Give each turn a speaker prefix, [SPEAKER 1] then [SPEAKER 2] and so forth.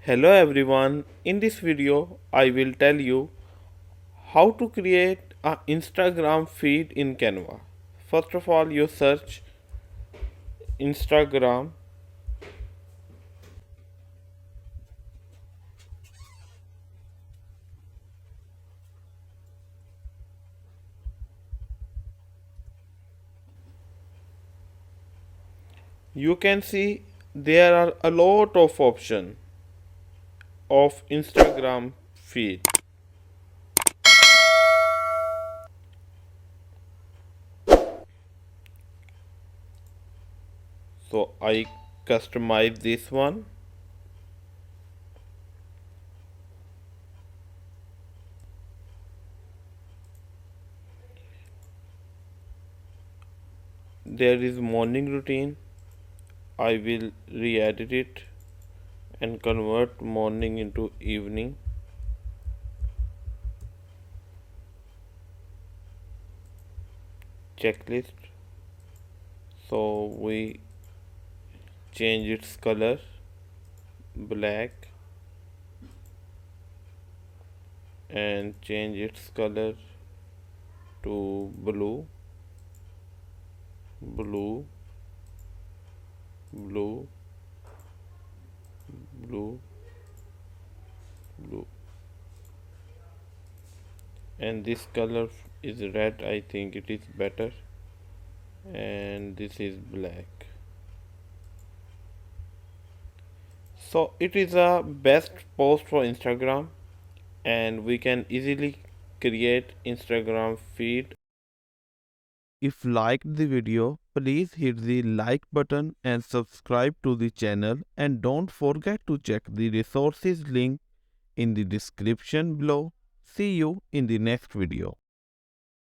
[SPEAKER 1] Hello everyone, in this video I will tell you how to create an Instagram feed in Canva. First of all, you search Instagram. You can see there are a lot of options of Instagram feed. So I customize this one. There is morning routine. I will re-edit it and convert morning into evening. Checklist, so we change its color black and change its color to blue, blue, blue, blue, blue, and this color is red. I think it is better, and this is black. So it is a best post for Instagram, and we can easily create Instagram feed. If liked the video, please hit the like button and subscribe to the channel, and don't forget to check the resources link in the description below. See you in the next video.